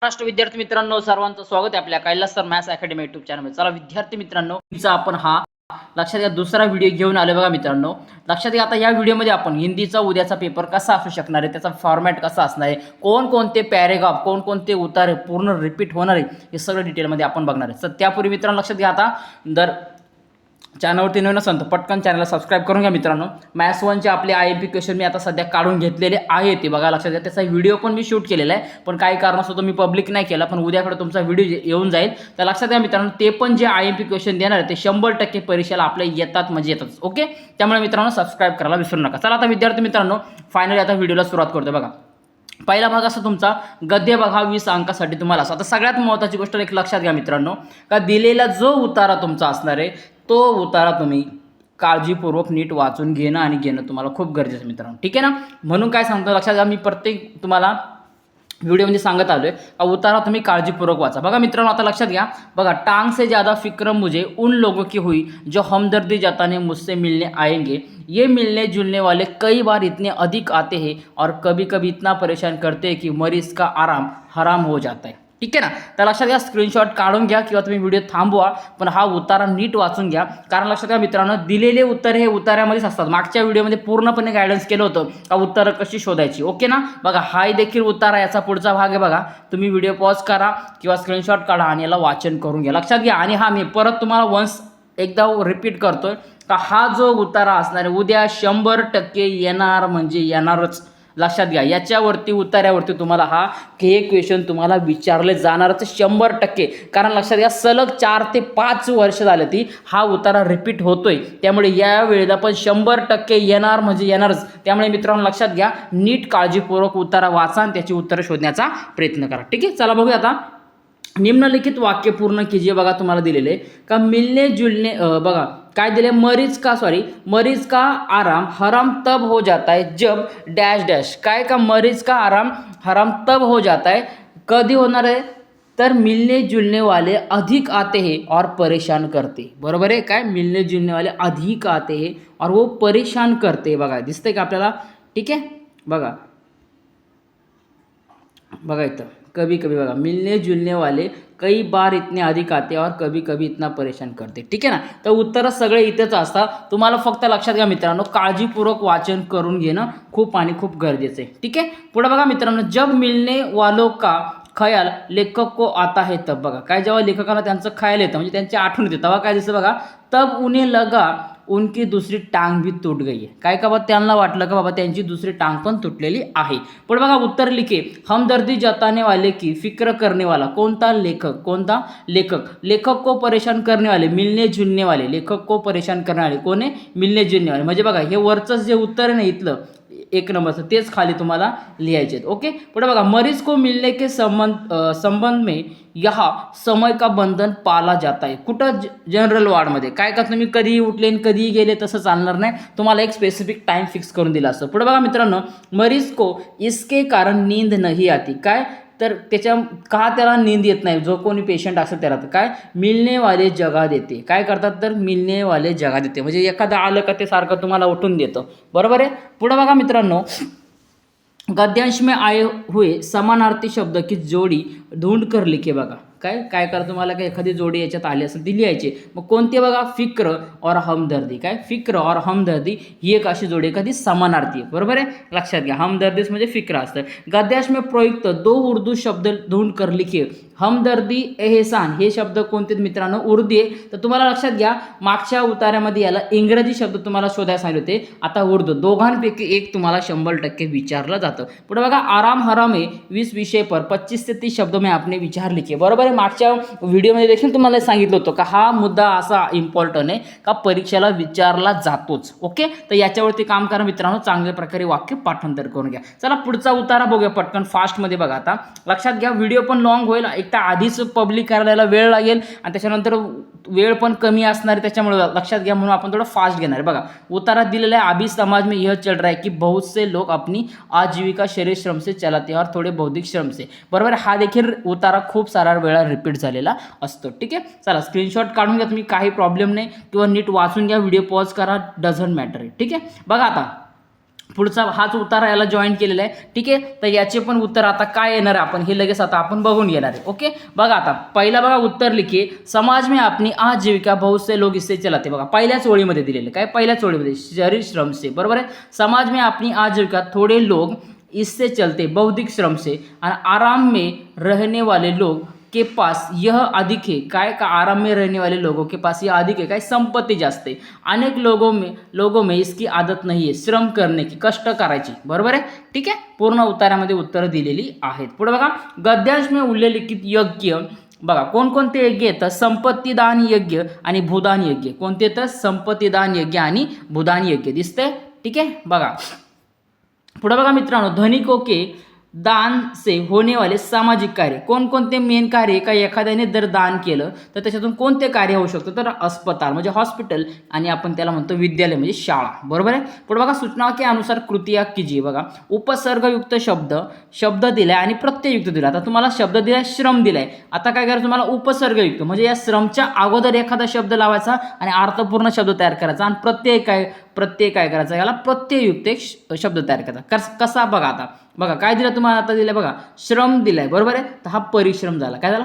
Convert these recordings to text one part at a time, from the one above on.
महाराष्ट्र विद्यार्थी मित्रांनो सर्वांचं स्वागत आहे आपल्या Kailas sir maths academy YouTube चॅनलमध्ये। चला विद्यार्थी मित्रांनो, आपण हा लक्षात घ्या दुसरा व्हिडिओ घेऊन आलो बघा मित्रांनो। लक्षात घ्या आता या व्हिडिओमध्ये आपण हिंदीचा उद्याचा पेपर कसा असू शकणार आहे, त्याचा फॉर्मॅट कसा असणार आहे, कोणकोणते पॅरेग्राफ, कोणकोणते उतारे पूर्ण रिपीट होणार आहे, हे सगळं डिटेलमध्ये आपण बघणार आहे। तर त्यापूर्वी मित्रांनो लक्षात घ्या, आता जर चॅनलवरती नवीन असेल तर पटकन चॅनलला सबस्क्राईब करून घ्या मित्रांनो। मॅथ्स 1चे आपले IMP क्वेश्चन मी आता सध्या काढून घेतलेले आहे, ते बघा लक्षात घ्या। त्याचा व्हिडिओ पण मी शूट केलेला आहे, पण काही कारणास्तव मी पब्लिक नाही केला, पण उद्याकडे तुमचा व्हिडिओ येऊन जाईल। तर लक्षात घ्या मित्रांनो, ते पण जे IMP क्वेश्चन देणार आहे ते 100% परीक्षेला आपल्या येतात म्हणजे येतात। ओके, त्यामुळे मित्रांनो सबस्क्राईब करायला विसरू नका। चला आता विद्यार्थी मित्रांनो फायनली आता व्हिडिओला सुरुवात करतो बघा। पहिला भाग असा तुमचा गद्य भाग हा 20 अंकासाठी तुम्हाला आता सगळ्यात महत्त्वाची गोष्ट एक लक्षात घ्या मित्रांनो, का दिलेला जो उतारा तुमचा असणार आहे तो उतारा तुम्ही काळजीपूर्वक नीट वाचून घेणं तुम्हाला खूप गरजेचं आहे मित्रांनो, ठीक आहे ना। म्हणून काय सांगतो लक्षात घ्या, मी प्रत्येक तुम्हाला व्हिडिओमध्ये सांगत आलोय का उतारा तुम्ही काळजीपूर्वक वाचा। बघा मित्रांनो आता लक्षात घ्या, बघा टांग से ज़्यादा फिक्र मुझे उन लोगों की हुई जो हमदर्दी जताने मुझसे मिलने आएंगे, ये मिलने जुलने वाले कई बार इतने अधिक आते हैं और कभी कभी इतना परेशान करते हैं कि मरीज का आराम हराम हो जाता है, ठीक आहे ना। तर लक्षात घ्या, स्क्रीनशॉट काढून घ्या किंवा तुम्ही व्हिडिओ थांबवा, पण हा उतारा नीट वाचून घ्या। कारण लक्षात घ्या मित्रांनो, दिलेले उत्तर हे उतार्यामध्येच असतात। मागच्या व्हिडिओमध्ये पूर्णपणे गायडन्स केलं होतं का उत्तरं कशी शोधायची, ओके ना। बघा हा देखील उतारा, याचा पुढचा भाग आहे बघा। तुम्ही व्हिडिओ पॉज करा किंवा स्क्रीनशॉट काढा आणि याला वाचन करून घ्या, लक्षात घ्या। आणि हा मी परत तुम्हाला एकदा रिपीट करतोय का हा जो उतारा असणार आहे उद्या 100% येणार म्हणजे येणारच, लक्षात घ्या। याच्यावरती उतार्यावरती तुम्हाला हे क्वेश्चन तुम्हाला विचारले जाणारच 100%। कारण लक्षात घ्या, सलग 4 ते 5 वर्ष झाले ती हा उतारा रिपीट होतोय, त्यामुळे या वेळेला पण 100% येणार म्हणजे येणारच। त्यामुळे मित्रांनो लक्षात घ्या, नीट काळजीपूर्वक उतारा वाचा आणि त्याची उत्तरं शोधण्याचा प्रयत्न करा, ठीक आहे। चला बघूया आता, निम्नलिखित वाक्य पूर्ण कीजिए। बघा तुम्हाला दिलेले का मिलने जुलने, बघा काय दिले, मरीज का आराम हराम तब हो जाता है जब डैश डैश, काय का मरीज का आराम हराम तब हो जाता है, कधी होणार आहे तर मिलने जुलने वाले अधिक आते हैं और परेशान करते, बरोबर आहे। काय मिलने जुलने वाले अधिक आते हैं और वो परेशान करते, बघा दिसतंय का आपल्याला, ठीक आहे। बघा बघा इथं कभी कभी बघा, मिलने जुलने वाले कई बार इतने अधिक आते और कभी कभी इतना परेशान करते, ठीक आहे ना। तर उत्तर सगळे इथेच असतात, तुम्हाला फक्त लक्षात घ्या मित्रांनो, काळजीपूर्वक वाचन करून घेणं खूप आणि खूप गरजेचं आहे, ठीक आहे। पुढे बघा मित्रांनो, जब मिलने वालों का ख्याल लेखक को आता है तब, बघा काय जेव्हा लेखकाला त्यांचं ख्याल येतं म्हणजे त्यांची आठवण येते तेव्हा काय दिसतं बघा, तब उन्हें लगा उनकी दूसरी टांग भी तुट गई है, काय का बाबा त्यांना वाटलं का बाबा त्यांची दुसरी टांग पण तुटलेली आहे। पुढे बघा उत्तर लिखे, हमदर्दी जताने वाले की फिक्र करने वाला कोणता लेखक को परेशान करने वाले मिलने जुलने वाले, लेखक को परेशान करने वाले कोण आहे, मिलने जुलने वाले। म्हणजे बघा हे वरचं जे उत्तर आहे ना इथलं 1 नंबरचं तेच खाली तुम्हाला लिहायचे आहेत, ओके। पुढे बघा, मरीज को मिलने के संबंध में यहाँ समय का बंधन पाला जाता है, कुठं जनरल वार्डमध्ये, काय का तुम्ही कधीही उठले आणि कधीही गेले तसं चालणार नाही, तुम्हाला एक स्पेसिफिक टाइम फिक्स करून दिला असतो। पुढे बघा मित्रांनो, मरीज को इसके कारण नींद नहीं आती, काय तर त्याला नींद येत नाही, जो कोणी पेशंट असेल त्याला, काय मिलने वाले जगा देते, काय करतात तर मिलने वाले जगा देते, म्हणजे एखादा आलं का ते सारखं तुम्हाला उठून देतं, बरोबर आहे। पुढे बघा मित्रांनो, गद्यांश में आए हुए समानार्थी शब्द की जोडी ढूंढ कर लिखे, बघा काय करा तुम्हाला काय एखादी जोडी याच्यात आली असेल ती लिहायची। मग कोणते बघा, फिक्र और हमदर्दी, काय फिक्र और हमदर्दी ही एक अशी जोडी एखादी समानार्थी, बरोबर आहे, लक्षात घ्या। हमदर्दीस म्हणजे फिक्र असतं। गद्यांश में प्रयुक्त 2 उर्दू शब्द ढूंढ कर लिखिए, हमदर्दी एहसान हे शब्द कोणते मित्रांनो, उर्दू आहे। तर तुम्हाला लक्षात घ्या, मागच्या उतार्यामध्ये याला इंग्रजी शब्द तुम्हाला शोधायला सांगितले होते, आता उर्दू, दोघांपैकी एक तुम्हाला 100% विचारलं जातं। पुढे बघा, आराम हराम है 20 विषय पर 25 से 30 शब्दों में आपने विचार लिखे, बरोबर आहे। मागच्या व्हिडिओमध्ये देखील तुम्हाला सांगितलं होतं का हा मुद्दा असा इम्पॉर्टंट आहे का परीक्षेला विचारला जातोच, ओके। तर याच्यावरती काम करा मित्रांनो, चांगल्या प्रकारे वाक्य पाठांतर करून घ्या। चला पुढचा उतारा बघूया पटकन फास्टमध्ये। बघा आता लक्षात घ्या, व्हिडिओ पण लॉंग होईल, एक तर आधीच पब्लिक करायला वेळ लागेल आणि त्याच्यानंतर वेळ पण कमी असणार आहे, त्याच्यामुळे लक्षात घ्या, म्हणून आपण थोडं फास्ट घेणार आहे। बघा उत्तरात दिलेलं आहे, अभी समाज में यह चल रहा है कि बहुत से लोग अपनी आजीविका शरीर श्रम से चलाते हैं और थोडे बौद्धिक श्रम से, बरोबर। हा देखील उतारा खूप सारा वेळा रिपीट झालेला असतो, ठीक आहे। चला स्क्रीनशॉट काढून घ्या तुम्ही, काही प्रॉब्लेम नाही, किंवा नीट वाचून घ्या, व्हिडिओ पॉज करा, डझंट मॅटर, ठीक आहे। बघा आता पुढचा हाच उतारा याला जॉईन केलेला आहे, ठीक आहे. तर याचे पण उत्तर आता काय येणार आहे आपण हे लगेच आता आपण बघून घेणार आहे. ओके, बघा आता पहिला बघा उत्तर लिखिए, समाज में अपनी आजीविका बहुत से लोग इससे चलाते. बघा पहिल्याच ओळीमध्ये दिलेले, काय पहिल्याच ओळीमध्ये शरीर श्रम से, बरोबर आहे. समाज में अपनी आजीविका थोड़े लोग इससे चलते बौद्धिक श्रम से, और आराम में रहने वाले लोग के पास यह अधिक है. काय का आराम में रहने वाले लोगों के पास यह अधिक है, काय संपत्ती जास्त आहे. अनेक लोगों में इसकी आदत नहीं है श्रम करने की, कष्ट करायची, बरोबर आहे, ठीक आहे. पूर्ण उतारामध्ये उत्तरं दिलेली आहेत. पुढे बघा, गद्यांश में उल्लेखित यज्ञ बघा कोणकोणते यज्ञ येतं, संपत्तीदान यज्ञ आणि भूदान यज्ञ. कोणते येतं, संपत्तीदान यज्ञ आणि भूदान यज्ञ दिसते, ठीक आहे. बघा पुढे बघा मित्रांनो, धनिकों के दान से होने वाले सामाजिक कार्य, कोणकोणते मेन कार्य का एखाद्याने जर दान केलं तर त्याच्यातून कोणते कार्य होऊ शकतं, तर अस्पताल म्हणजे हॉस्पिटल, आणि आपण त्याला म्हणतो विद्यालय म्हणजे शाळा, बरोबर आहे. पुढे बघा, सूचना के अनुसार कृतिया कीजिए. बघा उपसर्गयुक्त शब्द दिलाय आणि प्रत्यययुक्त दिला. आता तुम्हाला शब्द दिलाय, श्रम दिलाय, आता काय करायचं तुम्हाला उपसर्गयुक्त म्हणजे या श्रमच्या अगोदर एखादा शब्द लावायचा आणि अर्थपूर्ण शब्द तयार करायचा, आणि प्रत्यय काय करायचा, याला प्रत्यययुक्त एक शब्द तयार करायचा. कसा बघा, आता बघा काय दिलं तुम्हाला, आता दिलं बघा श्रम दिलाय, बरोबर आहे. तर हा परिश्रम झाला, काय झाला,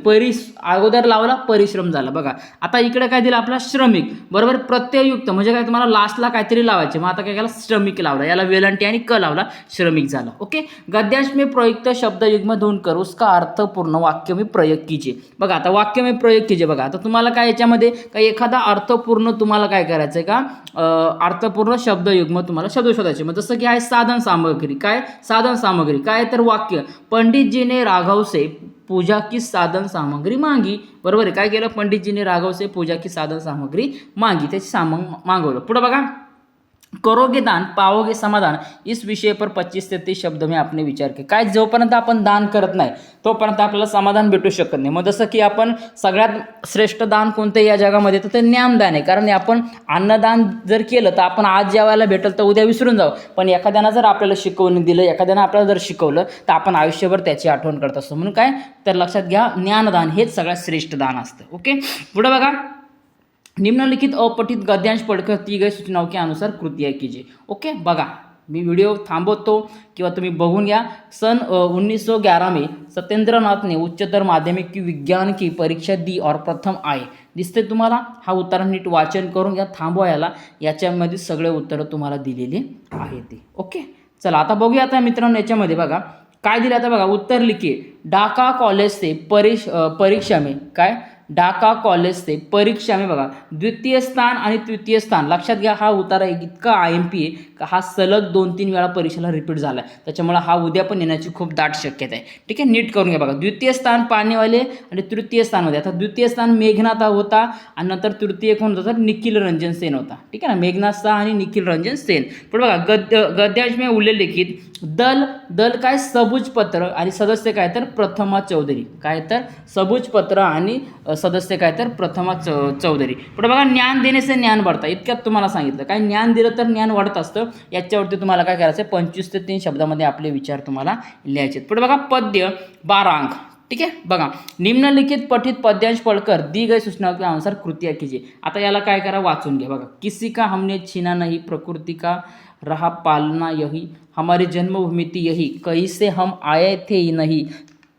परी अगोदर लावला परिश्रम झाला. बघा आता इकडे काय दिलं आपला श्रमिक, बरोबर, प्रत्यययुक्त म्हणजे काय तुम्हाला लास्टला काहीतरी लावायचे, मग आता काय केला श्रमिक लावला, याला वेलांटी आणि क लावला, श्रमिक झाला. ओके, गद्यांश में प्रयुक्त शब्द युग्म ढूंढकर उसका अर्थपूर्ण वाक्य में प्रयोग कीजिए. बघा आता वाक्य में प्रयोग कीजिए. बघा आता तुम्हाला काय याच्यामध्ये काही एखादा अर्थपूर्ण तुम्हाला काय करायचंय का, अर्थपूर्ण शब्दयुग्म तुम्हाला शब्द शोधायचे. मग जसं की आहे साधन सामग्री, काय साधन सामग्री, काय तर वाक्य, पंडित जी ने राघव से पूजा की साधन सामग्री मांगी, बरोबर आहे. काय केलं, पंडित जी ने राघव से पूजा की साधन सामग्री मांगी, त्याची मागवलं. पुढे बघा, करोगे दान पाओगे समाधान, इस विषय पर 25 से 30 शब्द में आपने विचार के. काय जोपर्यंत आपण दान करत नाही तोपर्यंत आपल्याला समाधान भेटू शकत नाही. मग जसं की आपण सगळ्यात श्रेष्ठ दान कोणतं या जगामध्ये, तर ते ज्ञानदान आहे. कारण आपण अन्नदान जर केलं तर आपण आज जेवायला भेटल तर उद्या विसरून जाऊ, पण एखाद्यानं जर आपल्याला शिकवून दिलं, एखाद्यानं आपल्याला जर शिकवलं तर आपण आयुष्यभर त्याची आठवण करत असतो. म्हणून काय, तर लक्षात घ्या, ज्ञानदान हेच सगळ्यात श्रेष्ठ दान असतं. ओके, पुढे बघा, निम्नलिखित अपठित गद्यांश पढ़कर दी गई सूचनाओं के अनुसार कृतियाँ कीजिए. ओके, बघा मी व्हिडिओ थांबवतो किंवा तुम्ही बघून घ्या. सन 1911 में सत्येंद्रनाथ ने उच्चतर माध्यमिक की विज्ञान की परीक्षा दी और प्रथम आए. दिसते तुम्हाला, हा उत्तर नीट वाचन करून घ्या, थांबवा याला, याच्यामध्ये सगळे उत्तरं तुम्हाला दिलेले आहेत ते. ओके, चला आता बघूया. आता मित्रांनो याच्यामध्ये बघा काय दिलं, आता बघा उत्तर लिखिए. ढाका कॉलेज से परीक्षा में, काय ढाका कॉलेज से परीक्षा में बघा द्वितीय स्थान आणि तृतीय स्थान. लक्षात घ्या, हा उतारा इतका IMP आहे का हा सलग 2-3 वेळा परीक्षेला रिपीट झाला आहे, त्याच्यामुळे हा उद्या पण येण्याची खूप दाट शक्यता आहे. ठीक आहे, नीट करून घ्या. बघा द्वितीय स्थान पाणीवाले आणि तृतीय स्थानमध्ये, आता द्वितीय स्थान मेघनाथ होता आणि नंतर तृतीय कोण होता, तर निखिल रंजन सेन होता. ठीक आहे ना, मेघनाथ शाह आणि निखिल रंजन सेन. पण बघा गद्यांश में उल्लेखित दल काय सबूज पत्र आणि सदस्य काय तर प्रथमा चौधरी, काय तर सबूज पत्र आणि सदस्य काय तर प्रथमा चौधरी. पुढे बघा, ज्ञान देणे से ज्ञान वाढतं. इतक्यात तुम्हाला सांगितलं, काय ज्ञान दिलं तर ज्ञान वाढत असतं. याच्यावरती तुम्हाला काय करायचं, 25 ते 3 शब्दामध्ये आपले विचार तुम्हाला लिहायचे. पुढे बघा, पद्य 12 अंक. ठीक आहे, बघा निम्नलिखित पठित पद्यांश पढ़कर दी गई सूचनाओं के अनुसार कृतियाँ कीजिए. आता याला काय करा, वाचून घ्या. बघा, किसी का हमने छीना नहीं, प्रकृति का रहा पालना यही, हमारी जन्मभूमि थी यही, कहीं से हम आए थे ही नहीं,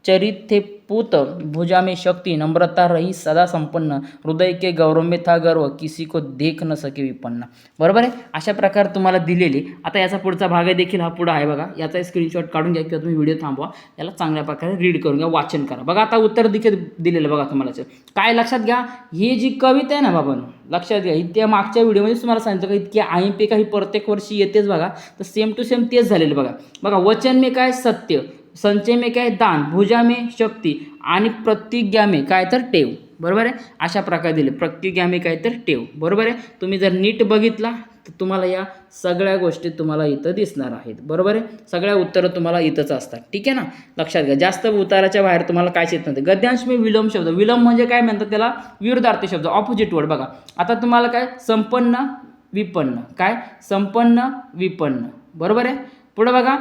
चरित थे पूत, भुजा में शक्ति, नम्रता रही सदा संपन्न, हृदय के गौरव में था गर्व, किसी को देख न सके विपन्न. बरोबर आहे, अशा प्रकार तुम्हाला दिलेली. आता याचा पुढचा भाग आहे देखील, हा पुढा आहे बघा, याचा स्क्रीनशॉट काढून घ्या किंवा तुम्ही व्हिडिओ थांबवा, याला चांगल्या प्रकारे रीड करून घ्या, वाचन करा. बघा आता उत्तर देखील दिलेलं बघा तुम्हाला. काय लक्षात घ्या, ही जी कविता आहे ना बाबांनो, लक्षात घ्या, त्या मागच्या व्हिडिओमध्ये तुम्हाला सांगितलं का इतकी IMP काही प्रत्येक वर्षी येतेच बघा, तर सेम टू सेम तेच झालेलं बघा. बघा वचन में काय सत्य, संचय में काय दान, भुजा में शक्ती आणि प्रतिज्ञा में काय तर टेव. बरोबर आहे, अशा प्रकारे दिले. प्रतिज्ञा में काय तर टेव. बरोबर आहे, तुम्ही जर नीट बघितला तर तुम्हाला या सगळ्या गोष्टी तुम्हाला इथं दिसणार आहेत. बरोबर आहे, सगळ्या उत्तरं तुम्हाला इथंच असतात. ठीक आहे ना, लक्षात घ्या, जास्त उताराच्या बाहेर तुम्हाला कायच येत नाही. गद्यांश में विलोम शब्द, विलोम म्हणजे काय म्हणतात त्याला, विरुद्धार्थी शब्द, ऑपोजिट वर्ड. बघा आता तुम्हाला काय संपन्न विपन्न, काय संपन्न विपन्न. बरोबर आहे, पुढे बघा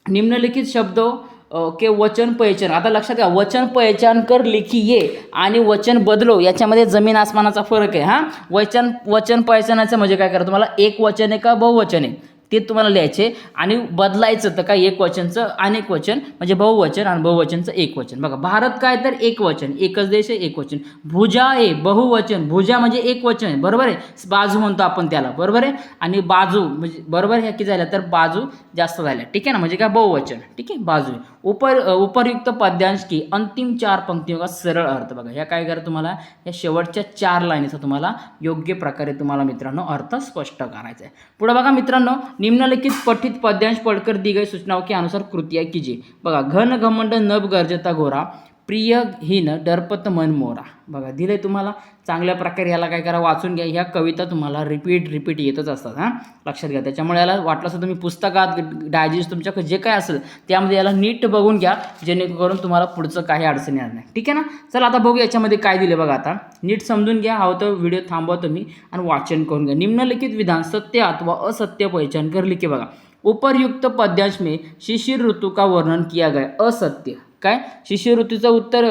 निम्नलिखित शब्दों के वचन पहचान. आता लक्षात घ्या, वचन पहचान कर लिखिए आणि वचन बदलो याच्यामध्ये जमीन आसमानाचा फरक आहे. वचन पहचानाचं म्हणजे काय करा, तुम्हाला एक वचन आहे का बहुवचन आहे ते तुम्हाला लिहायचे आणि बदलायचं तर काय एकवचनचं अनेक वचन म्हणजे बहुवचन आणि बहुवचनचं एकवचन. बघा भारत काय तर एकवचन, एकच देश आहे एकवचन. भुजा आहे बहुवचन, भुजा म्हणजे एकवचन आहे बरोबर आहे. बाजू म्हणतो आपण त्याला बरोबर आहे. आणि बाजू म्हणजे बरोबर ह्या किती झाल्या तर बाजू जास्त झाल्या ठीक आहे ना, म्हणजे काय बहुवचन ठीक आहे बाजू. उपरयुक्त पद्यांश की अंतिम 4 पंक्तियों का सरळ अर्थ. बघा ह्या काय करा तुम्हाला या शेवटच्या 4 लाईनीचा तुम्हाला योग्य प्रकारे तुम्हाला मित्रांनो अर्थ स्पष्ट करायचा आहे. पुढे बघा मित्रांनो, निम्नलिखित पठित पद्यांश पढ़कर दी गई सूचनाओं के अनुसार कृतियाँ कीजिए. बघा घन घमंड नभ गरजता घोरा प्रियहीन डरपत मन मोरा. बघा दिले तुम्हाला चांगल्या प्रकारे याला काय करा वाचून घ्या. ह्या कविता तुम्हाला रिपीट येतच असतात हां, लक्षात घ्या. त्याच्यामुळे याला वाटलं असं तुम्ही पुस्तकात डायजेस्ट तुमच्याकडे जे काय असेल त्यामध्ये याला नीट बघून घ्या, जेणेकरून तुम्हाला पुढचं काही अडचण येणार नाही ठीक आहे ना. चला आता बघू याच्यामध्ये काय दिले बघा. आता नीट समजून घ्या, हवं तर व्हिडिओ थांबवा तुम्ही आणि वाचन करून घ्या. निम्नलिखित विधान सत्य अथवा असत्य पहचान कर लिखे. बघा उपरयुक्त पद्यांश में शिशिर ऋतू का वर्णन किया गया. असत्य काय शिशिर ऋतूचं उत्तर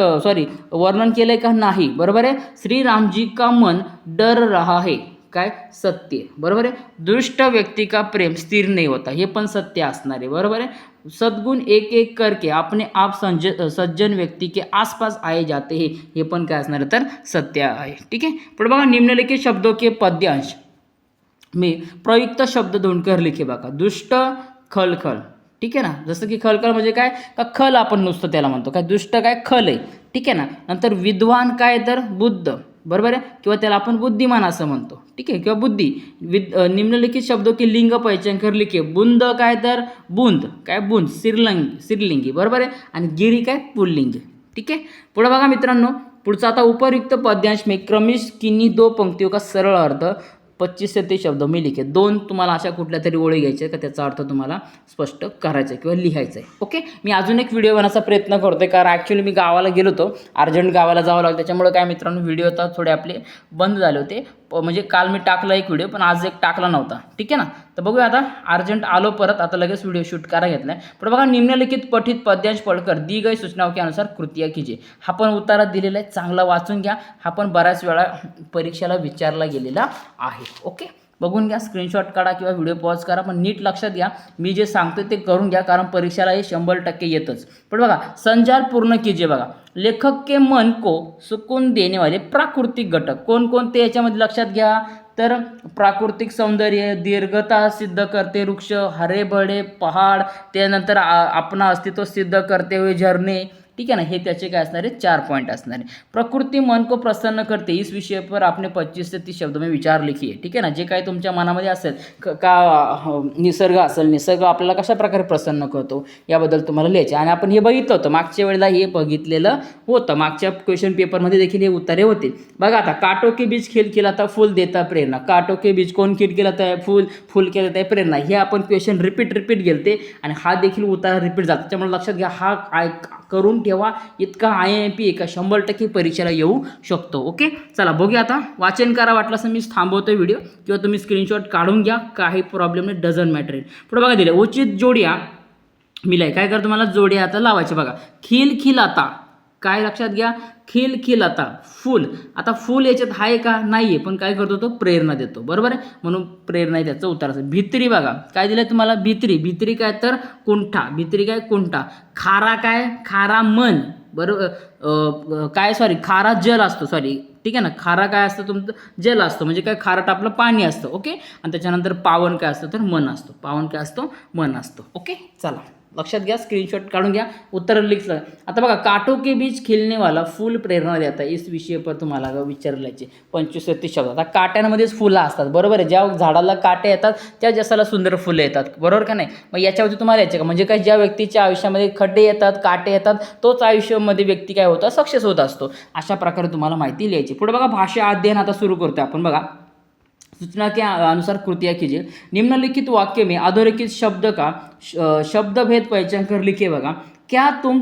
वर्णन केलंय का नाही बरोबर आहे. श्री रामजी का मन डर रहा है काय सत्य बरोबर आहे. दुष्ट व्यक्ति का प्रेम स्थिर नहीं होता हे पण सत्य असणार आहे बरोबर आहे. सद्गुण एक एक करके अपने आप सज्जन व्यक्ति के आसपास आए जाते हैं हे पण काय असणार तर सत्य आहे ठीक आहे. पण बघा निम्नलिखित शब्दों के पद्यांश में प्रयुक्त शब्द ढूंढकर लिखे. बघा दुष्ट खल खल ठीक आहे ना, जसं की खलखल म्हणजे काय का खल आपण नुसतं त्याला म्हणतो काय दुष्ट काय खल आहे ठीक आहे ना. नंतर विद्वान काय तर बुद्ध बरोबर आहे, किंवा त्याला आपण बुद्धिमान असं म्हणतो ठीक आहे, किंवा बुद्धी. निम्नलिखित शब्दों की लिंग पहचान कर लिखे. बुंद काय तर बुंद काय बुंद स्त्रीलिंगी बरोबर आहे. आणि गिरी काय पुल्लिंग ठीक आहे. पुढे बघा मित्रांनो, पुढचा आता उपरयुक्त पद्यांश में क्रमिश किन्हीं 2 पंक्तियों का सरळ अर्थ 25 से 30 शब्द मी लिखे. 2 तुम्हाला अशा कुठल्या तरी ओळी घ्यायच्या का त्याचा अर्थ तुम्हाला स्पष्ट करायचा आहे किंवा लिहायचा आहे ओके. मी अजून एक व्हिडिओ बनवायचा प्रयत्न करतोय, कारण ॲक्च्युली मी गावाला गेलो होतो, अर्जंट गावाला जावं लागलं, त्याच्यामुळे काय मित्रांनो व्हिडिओ आता थोडे आपले बंद झाले होते. म्हणजे काल मी टाकला एक व्हिडिओ पण आज एक टाकला नव्हता ठीक आहे ना. तर बघूया आता अर्जंट आलो परत, आता लगेच व्हिडिओ शूट करायला घेतलाय. पण बघा निम्नलिखित पठित पद्यांश पढ़कर दी गई सूचनाओं के अनुसार कृतियाँ कीजिए. हा पण उत्तरात दिलेला आहे, चांगला वाचून घ्या. हा पण बऱ्याच वेळा परीक्षेला विचारला गेलेला आहे ओके. बघून घ्या, स्क्रीनशॉट काढा किंवा व्हिडिओ पॉज करा, पण नीट लक्षात घ्या. मी जे सांगतो ते करून घ्या, कारण परीक्षेला हे 100% येतच. पण बघा संचार पूर्ण कीजिए. बघा लेखक के मन को सुकून देने वाले प्राकृतिक घटक कोणकोणते याच्यामध्ये लक्षात घ्या. तर प्राकृतिक सौंदर्य, दीर्घता सिद्ध करते वृक्ष, हरे भरे पहाड, त्यानंतर अपना अस्तित्व सिद्ध करते हुए झरने ठीक है ना. हे त्याचे काय असणार आहे 4 पॉइंट असणार आहे. प्रकृति मन को प्रसन्न करते इस विषय पर आपने 25 से 30 शब्द में विचार लिखिए ठीक है ना. जे काही तुमच्या मनामध्ये असेल का निसर्ग असेल, निसर्ग आपल्याला कशा प्रकारे प्रसन्न करतो याबद्दल तुम्हाला लिहायचे. आणि आपण हे बघितलं होतं मागच्या वेळेला, हे बघितलेलं होतं मागच्या क्वेश्चन पेपरमध्ये देखील हे उत्तरे होते. बघा आता काटो के बीच खिलखिलाता फूल देता प्रेरणा. काटो के बीच कोण खिलखिलाता आहे फूल केलं आहे प्रेरणा. हे आपण क्वेश्चन रिपीट गेलते आणि हा देखील उत्तर रिपीट जातो. त्यामुळे लक्षात घ्या, हा करून ठेवा. इतका IMP एका 100% परीक्षेला येऊ शकतो ओके. चला बघूया आता, वाचन करा, वाटलं असं मी थांबवतो व्हिडिओ किंवा तुम्ही स्क्रीनशॉट काढून घ्या, काही प्रॉब्लेम नाही, डझंट मॅटर. पुढे बघा दिले उचित जोड्या मिलाय. काय कर तुम्हाला जोड्या आता लावायचे. बघा खिलखिलाता काय लक्षात घ्या, खिलखिलाता फूल. आता फूल याच्यात आहे का नाही आहे, पण काय करतो तो प्रेरणा देतो बरोबर आहे, म्हणून प्रेरणा आहे त्याचं उत्तर असेल. भित्री बघा काय दिलं तुम्हाला भित्री काय तर कुंठा, भित्री काय कुंठा. खारा काय खारा मन बरोबर काय खारा जल असतो ठीक आहे ना. खारा काय असतं तुमचं जल असतं, म्हणजे काय खारट आपलं पाणी असतं ओके. आणि त्याच्यानंतर पावन काय असतं तर मन असतो, पावन काय असतो मन असतो ओके. चला लक्षात घ्या, स्क्रीनशॉट काढून घ्या, उत्तर लिखलं. आता बघा काटो के बीच खिलने वाला फूल प्रेरणा देता इस विषय पर तुम्हाला विचारल्याचे 25 से 30 शब्द. आता काट्यांमध्येच फुलं असतात बरोबर आहे. ज्या झाडाला काटे येतात त्या जसाला सुंदर फुलं येतात बरोबर का नाही. मग याच्यावरती तुम्हाला यायचं का, म्हणजे काय ज्या व्यक्तीच्या आयुष्यामध्ये खड्डे येतात काटे येतात तोच आयुष्यामध्ये व्यक्ती काय होता सक्सेस होत असतो. अशा प्रकारे तुम्हाला माहिती लिहायची. पुढे बघा भाषा अध्ययन आता सुरू करतो आपण. बघा सूचना के अनुसार कृतियाँ कीजिए. निम्नलिखित वाक्य में अधोरेखित शब्द का शब्द भेद पहचान कर लिखिए. बघा क्या तुम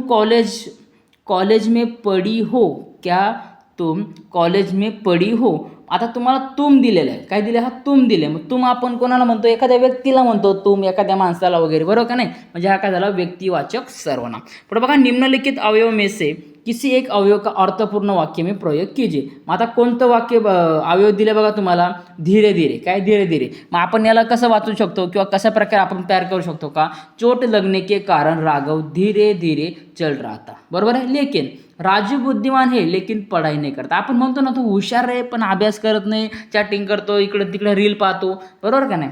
कॉलेज में पढ़ी हो, क्या तुम कॉलेज में पढ़ी हो. आता तुम्हाला तुम दिलेलं आहे, काय दिले हा तुम दिले. मग तुम आपण कोणाला म्हणतो, एखाद्या व्यक्तीला म्हणतो तुम, एखाद्या माणसाला वगैरे बरोबर का नाही. म्हणजे हा काय झाला व्यक्तिवाचक सर्वनाम. पुढे बघा निम्नलिखित अवयव में से किसी एक अवयव का अर्थपूर्ण वाक्य में प्रयोग कीजिए. मग आता कोणतं वाक्य अवयव दिले बघा तुम्हाला, धीरे धीरे. काय धीरे धीरे. मग आपण याला कसं वाचू शकतो किंवा कशा प्रकारे आपण तयार करू शकतो का, चोट लगने के कारण राघव धीरे धीरे चल रहा था. बरोबर आहे. लेकिन राजू बुद्धिमान है लेकिन पढ़ाई नहीं करता. आपण म्हणतो ना तो हुशार आहे पण अभ्यास करत नाही, चॅटिंग करतो, इकडे तिकडे रील पाहतो. बरोबर का नाही.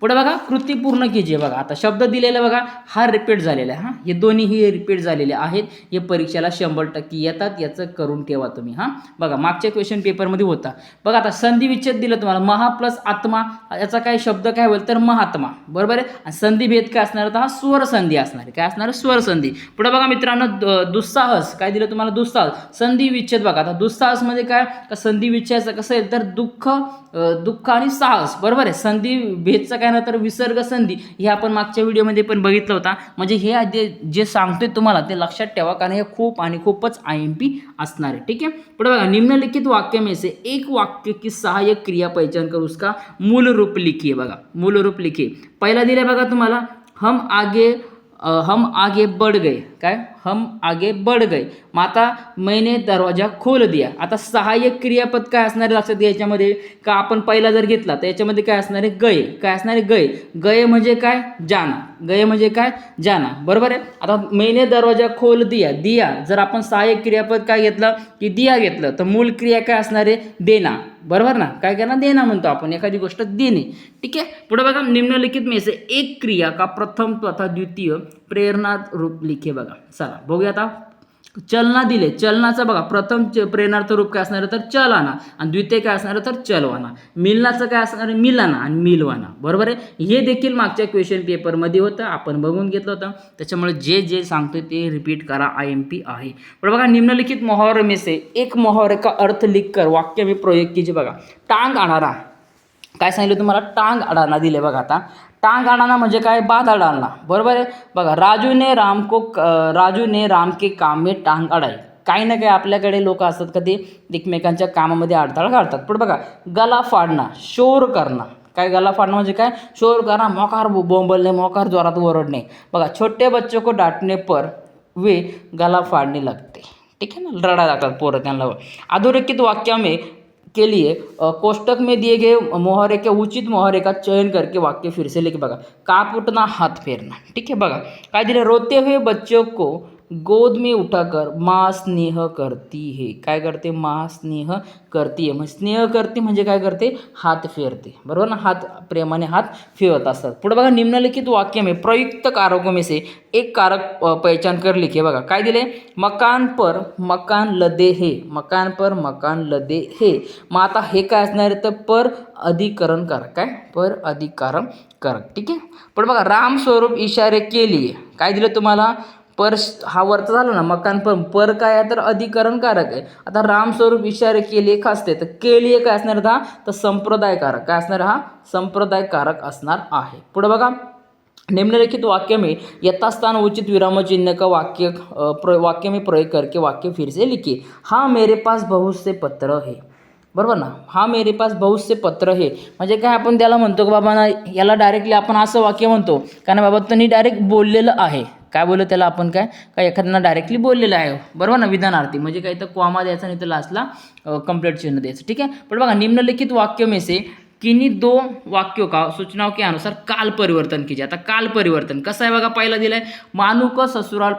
पुढे बघा, कृती पूर्ण कीजिए. बघा आता शब्द दिलेला बघा, हा रिपीट झालेला आहे. हे दोन्ही रिपीट झालेले आहेत. हे परीक्षेला 100% येतात, याचं करून ठेवा तुम्ही. बघा मागच्या क्वेश्चन पेपरमध्ये होता. बघा आता संधी विच्छेद दिलं तुम्हाला, महा प्लस आत्मा, याचा काय शब्द काय होईल तर महात्मा. बरोबर आहे. आणि संधी भेद काय असणार तर हा स्वर संधी असणार आहे. काय असणार, स्वर संधी. पुढे बघा मित्रांनो, दुस्साहस काय दिलं तुम्हाला, दुस्साहस. संधी विच्छेद बघा आता दुस्साहस मध्ये काय, संधी विच्छेद कसं येईल तर दुःख आणि साहस. बरोबर आहे. संधी भेदचं काय ना तर विसर्ग संधी, हे आपण मागच्या व्हिडिओमध्ये पण बघितलं होता. म्हणजे हे जे सांगतोय तुम्हाला ते लक्षात ठेवा, कारण हे खूपच IMP असणार आहे. ठीक आहे. पुढे बघा, निम्नलिखित वाक्य में से एक वाक्य की सहायक क्रिया पहचान कर उसका मूल रूप लिखिए. बघा मूल रूप लिखिए. पहिला दिले बघा तुम्हाला, हम आगे बढ़ गए. काय, हम आगे बढ़ गए. मग आता मैंने दरवाजा खोल दिया. आता सहाय्यक क्रियापद काय असणार लक्षात घ्या याच्यामध्ये का, आपण पहिला जर घेतला तर याच्यामध्ये काय असणार आहे, गए. काय असणार आहे, गए. गए म्हणजे काय, जाना. गए म्हणजे काय, जाना. बरोबर आहे. आता मैंने दरवाजा खोल दिया. दिया जर आपण सहाय्यक क्रियापद काय घेतलं की दिया घेतलं तर मूल क्रिया काय असणार आहे, देना. बरोबर ना. काय करणार, देना म्हणतो आपण, एखादी गोष्ट देणे. ठीक आहे. पुढे बघा, निम्नलिखित में से एक क्रिया का प्रथम तथा द्वितीय प्रेरणा रूप लिखे. बघा चला बघूया आता. चलना दिले. चलनाचं बघा प्रथम प्रेरणार्थ रूप काय असणार तर चलाना, आणि द्वितीय काय असणार तर चलवाना. मिलनाचं काय असणार, मिलाना आणि मिलवाना. बरोबर आहे. हे देखील मागच्या क्वेश्चन पेपरमध्ये होतं, आपण बघून घेतलं होतं. त्याच्यामुळे जे सांगतोय ते रिपीट करा, IMP आहे. पण बघा, निम्नलिखित मुहावरे में से एक मुहावरे का अर्थ लिखकर वाक्य में प्रयोग कीजिए. बघा टांग अडाना. काय सांगितलं तुम्हाला, टांग अडाना दिले. बघा आता टांग अडाना म्हणजे काय, बाधा डालना. बरोबर आहे. बघा राजू ने राम के काम में टांग अडाई. काही ना काही आपल्याकडे लोक असतात का ते एकमेकांच्या कामामध्ये अडथळा घालतात. पण बघा, गला फाडणं, शोर करणं. काय, गला फाडणं म्हणजे काय, शोर करणं, मोकार बोंबलणे, मोकार जोरात ओरडणे. बघा छोटे बच्चों को डांटने पर वे गला फाड़ने लगते. ठीक है ना, रड़ा लागतात पोरं त्यांना. अधोरेखित वाक्य में के लिए कोष्टक में दिए गए मुहावरे के उचित मुहावरे का चयन करके वाक्य फिर से लिखे. बघा काप उठना, हाथ फेरना. ठीक है. बघा काय दिले, रोते हुए बच्चों को गोद में उठाकर माँ स्नेह करती है. काय करते, माँ स्नेह करती है. मग स्नेह करते म्हणजे काय करते, हात फेरते. बरोबर ना, हात प्रेमाने हात फिरवत असतात. पुढे बघा, निम्नलिखित वाक्य में प्रयुक्त कारकों में से एक कारक पहचान कर लिखे. बघा काय दिले, मकान पर मकान लदे है. मकान पर मकान लदे है. मग आता हे काय असणार आहे तर पर अधिकरण कारक. काय, पर अधिकरण कारक. ठीक आहे. पण बघा, राम स्वरूप इशारे के लिए काय दिलं तुम्हाला, पर हा वरचा झाला ना, मकान पर काय आहे तर अधिकरण कारक आहे. आता राम स्वरूप इशारे केले एक असते तर केली काय असणार हा तर संप्रदाय कारक. काय असणार, हा संप्रदाय कारक असणार आहे. पुढे बघा, निम्नलिखित वाक्य में यथास्थान उचित विराम चिन्ह का वाक्य में प्रयोग करके वाक्य फिर से लिखिए. हाँ मेरे पास बहुत से पत्र है. बरोबर ना, हा मेरे पास बहुत से पत्र है म्हणजे काय, आपण त्याला म्हणतो की बाबा ना, याला डायरेक्टली आपण असं वाक्य म्हणतो कारण बाबा त्यांनी डायरेक्ट बोललेलं आहे. काय बोललं त्याला आपण, काय एखाद्यानं डायरेक्टली बोललेलं आहे. बरोबर ना, विधानार्थी म्हणजे काय तर कॉमा द्यायचा नाही तर लास्टला कंप्लीट चिन्ह द्यायचं. ठीक आहे. पण बघा, निम्नलिखित वाक्य में से किन्हीं दो वाक्यों का सूचनाओं के अनुसार काल परिवर्तन कीजिए. आता काल परिवर्तन कसं आहे बघा, पहिला दिलाय मानू को ससुराल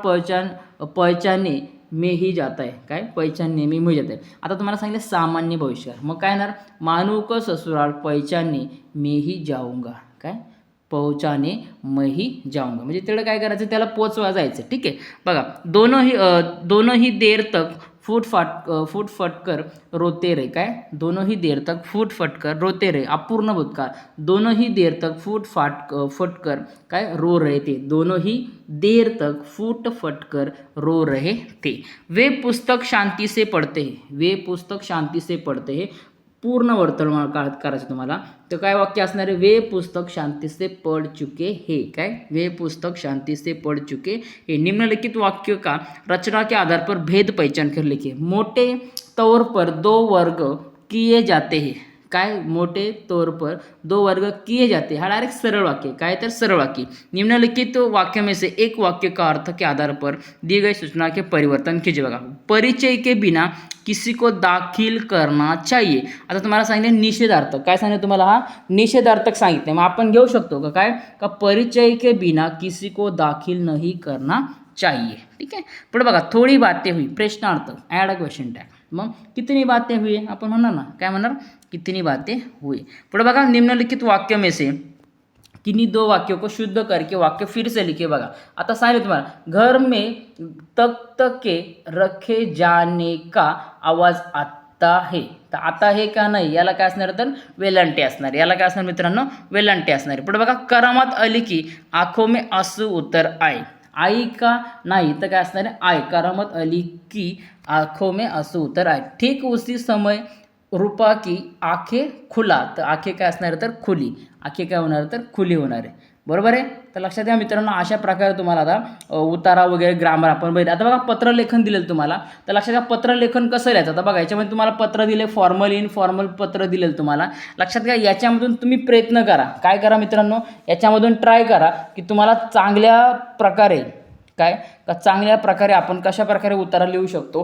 पहचाने में ही जाता है. काय, पहचानने में ही जाता है. आता तुम्हाला सांगितलं सामान्य भविष्य, मग काय येणार, मानू को ससुराल पहचाने में ही जाऊंगा. काय, पहुंचाने मैं ही जाऊंगा म्हणजे तिकडे काय करायचं, त्याला पोचवा जायचं. ठीक आहे. बघा, दोनों ही देर तक फूट फट कर रोते रहे. काय, दोनों ही देर तक फूट फट कर रोते रहे. अपूर्ण भूतकाळ, दोनों ही देर तक फट कर काय रो रहे थे. दोनों ही देर तक फूट फट कर रो रहे थे. वे पुस्तक शांति से पढ़ते हैं. वे पुस्तक शांति से पढ़ते हैं. पूर्ण वर्तमान काळात करायचं तुम्हाला तर काय वाक्य असणार आहे, वे पुस्तक शांति से पढ़ चुके हे. काय, वे पुस्तक शांति से पढ़ चुके हे. निम्नलिखित वाक्य का रचना के आधार पर भेद पहचान कर लिखिए. मोटे तौर पर दो वर्ग किए जाते हैं. काय मोटे तौर पर 2 वर्ग किए जाते, हा डायरेक्ट सरल वाक्य, काय तर सरल वाक्य। निम्नलिखित वाक्य में से एक वाक्य का अर्थ के आधार पर दी गई सूचना के परिवर्तन कीजिए। बघा, परिचय के बिना किसी को दाखिल करना चाहिए। आता तुम्हाला सांगितलं निषेधार्थक, काय सांगितलं तुम्हाला, हा निषेधार्थक सांगितलं। मग आपण घेऊ शकतो का काय, का परिचय के बिना किसी को दाखिल नहीं करना चाहिए। ठीक आहे, पुढे बघा, थोडी बातें हुई, प्रश्नार्थक, ॲड अ क्वेश्चन टॅग। मग कितनी बातें हुई, आपण म्हणणार ना, काय म्हणणार, कितनी बातें हुई। पुढे बघा, निम्नलिखित वाक्य में से किन्हीं 2 वाक्यों को शुद्ध करके वाक्य फिर से लिखिए। बघा, आता सांगितलं तुम्हाला, घर में तख्त रखे जाने का आवाज आता है, तर आता हे का नाही, याला काय असणार, तर वेलांटी असणार, याला काय असणार मित्रांनो, वेलांटी असणार। पुढे बघा, करामत अली की आंखों में आंसू उतर आए, आई का नाही, तर काय असणार आहे, आय, करामत अली की आंखों में आंसू उतर आए। ठीक उसी समय रूपा की आंखें खुला, तर आंखें काय असणार आहे, तर खुली, आंखें काय होणार, तर खुली होणार आहे, बरोबर आहे। तर लक्षात घ्या मित्रांनो, अशा प्रकारे तुम्हाला आता उतारा वगैरे ग्रामर आपण बघितलं। आता बघा, पत्रलेखन दिलेलं तुम्हाला, तर लक्षात घ्या पत्रलेखन कसं लिहायचं। आता बघा, याच्यामध्ये तुम्हाला पत्र दिले, फॉर्मल इनफॉर्मल पत्र दिलेलं तुम्हाला। लक्षात घ्या, याच्यामधून तुम्ही प्रयत्न करा, काय करा मित्रांनो, याच्यामधून ट्राय करा की तुम्हाला चांगल्या प्रकारे काय का चांगल्या प्रकारे आपण कशा प्रकारे उतारा लिहू शकतो,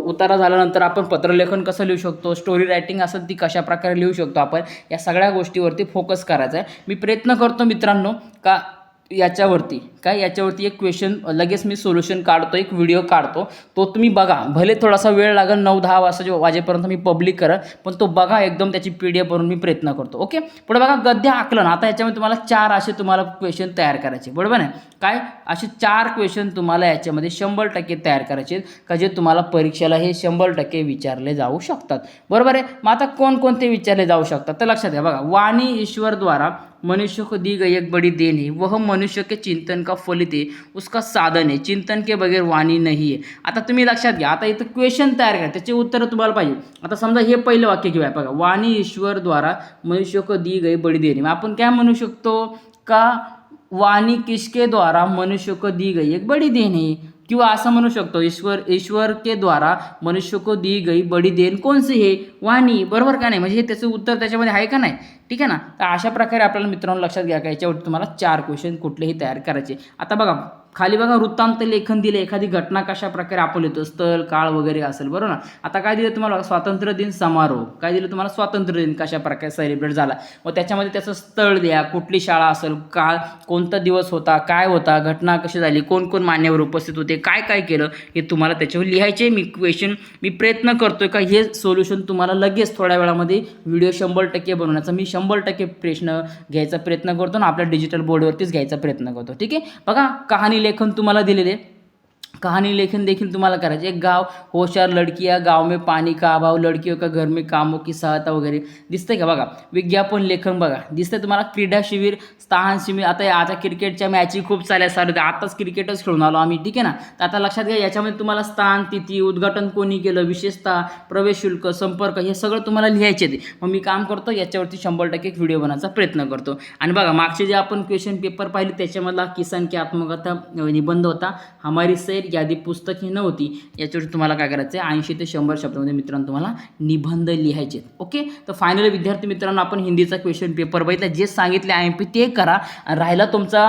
उतारा झाल्यानंतर आपण पत्रलेखन कसं लिहू शकतो, स्टोरी रायटिंग असेल ती कशा प्रकारे लिहू शकतो, आपण या सगळ्या गोष्टीवरती फोकस करायचा आहे। मी प्रयत्न करतो मित्रांनो का याच्यावरती एक क्वेश्चन लगेच मी सोल्युशन काढतो, एक व्हिडिओ काढतो, तो तुम्ही बघा, भले थोडासा वेळ लागेल, 9-10 वाजेपर्यंत मी पब्लिक करेन, पण तो बघा एकदम, त्याची PDF बनवून मी प्रयत्न करतो। ओके, पुढे बघा, गद्य आकलन। आता याच्यामध्ये तुम्हाला 4 असे तुम्हाला क्वेश्चन तयार करायचे, बरोबर आहे, काय असे 4 क्वेश्चन तुम्हाला याच्यामध्ये 100% तयार करायचे, का जे तुम्हाला परीक्षेला हे 100% विचारले जाऊ शकतात, बरोबर आहे। मग आता कोणकोणते विचारले जाऊ शकतात, तर लक्षात घ्या, बघा, वाणी ईश्वर द्वारा मनुष्य को दी गई एक बड़ी देन है, वह मनुष्य के चिंतन का फलित है, उसका साधन है, चिंतन के बगैर वाणी नहीं है। आता तुम्ही लक्षात घ्या, आता इथं क्वेश्चन तयार करा, त्याचे उत्तर तुम्हाला पाहिजे। आता समजा हे पहिलं वाक्य घेऊया, बघा, वाणी ईश्वर द्वारा मनुष्य को दी गई बड़ी देन है, मग आपण काय म्हणू शकतो, का वाणी किसके द्वारा मनुष्य को दी गई एक बड़ी देन है, किंवा असं म्हणू शकतो, ईश्वर के द्वारा मनुष्य को दी गई बड़ी देन कौन सी है, वाणी, बरोबर का नाही, म्हणजे हे त्याचं उत्तर त्याच्यामध्ये आहे का नाही, ठीक आहे ना। तर अशा प्रकारे आपल्याला मित्रांनो लक्षात घ्या का याच्यावरती तुम्हाला 4 क्वेश्चन कुठलेही तयार करायचे। आता बघा, खाली बघा, वृत्तांत लेखन दिले, एखादी घटना कशा प्रकारे आपण लिहितो, स्थळ काळ वगैरे असेल, बरोबर ना। आता काय दिलं तुम्हाला, स्वातंत्र्य दिन समारोह, काय दिलं तुम्हाला, स्वातंत्र्य दिन कशा प्रकारे सेलिब्रेट झाला, मग त्याच्यामध्ये त्याचं स्थळ द्या, कुठली शाळा असेल, काळ कोणता दिवस होता, काय होता, घटना कशी झाली, कोण कोण मान्यवर उपस्थित होते, काय काय केलं, हे तुम्हाला त्याच्यावर लिहायचे। मी प्रयत्न करतोय का हे सोल्युशन तुम्हाला लगेच थोड्या वेळामध्ये व्हिडिओ 100% बनवण्याचा मी 100% प्रश्न घ्यायचा प्रयत्न करतो ना, आपल्या डिजिटल बोर्डवरतीच घ्यायचा प्रयत्न करतो, ठीक आहे। बघा, कहाणी लेखन तुम्हाला दिलेले, कहानी लेखन देखील तुम्हाला करायचे। एक गाव, होशियार लड़कियां, गाव में पानी का अभाव, लड़कियों का घर में कामों की सहायता वगैरे दिसतंय का, बघा, विज्ञापन लेखन बघा दिसतंय तुम्हाला, क्रीडा शिबिर, स्थान शिबिर, आता क्रिकेटच्या मॅची खूप साऱ्या होत्या, आताच क्रिकेटच खेळून आलो आम्ही, ठीक आहे ना। तर आता लक्षात घ्या, याच्यामध्ये तुम्हाला स्थान, तिथी, उद्घाटन कोणी केलं, विशेषतः, प्रवेश शुल्क, संपर्क, हे सगळं तुम्हाला लिहायचे ते। मग मी काम करतो, याच्यावरती 100% व्हिडिओ बनवायचा प्रयत्न करतो। आणि बघा, मागचे जे आपण क्वेश्चन पेपर पाहिले त्याच्यामधला किसान की आत्मकथा निबंध होता, हमारी सैर यादी पुस्तक ही नव्हती, याच्यावरती तुम्हाला काय करायचं आहे, 80 ते 100 शब्दामध्ये मित्रांनो तुम्हाला निबंध लिहायचे। ओके, तर फायनली विद्यार्थी मित्रांनो, आपण हिंदीचा क्वेश्चन पेपर बघितला, जे सांगितले IMP ते करा। राहिला तुमचा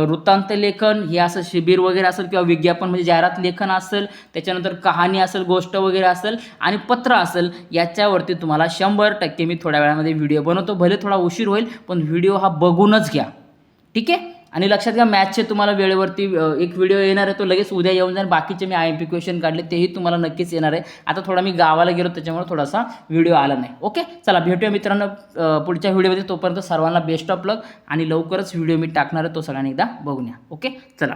वृत्तांत लेखन, हे असं शिबिर वगैरे असेल, किंवा विज्ञापन म्हणजे जाहिरात लेखन असेल, त्याच्यानंतर कहाणी असेल, गोष्ट वगैरे असेल, आणि पत्र असेल, याच्यावरती तुम्हाला 100% मी थोड्या वेळामध्ये व्हिडिओ बनवतो, भले थोडा उशीर होईल, पण व्हिडिओ हा बघूनच घ्या, ठीक आहे। आणि लक्षात घ्या, मॅथचे तुम्हाला वेळेवरती एक व्हिडिओ येणार आहे, तो लगेच उद्या येऊन जाईल। बाकीचे मी IMP क्वेश्चन काढले तेही तुम्हाला नक्कीच येणार आहे। आता थोडा मी गावाला गेलो त्याच्यामुळे थोडासा व्हिडिओ आला नाही। ओके, चला भेटूया मित्रांनो पुढच्या व्हिडिओमध्ये, तोपर्यंत सर्वांना बेस्ट ऑफ लक, आणि लवकरच व्हिडिओ मी टाकणार आहे, तो सगळ्यांनी एकदा बघून या। ओके, चला।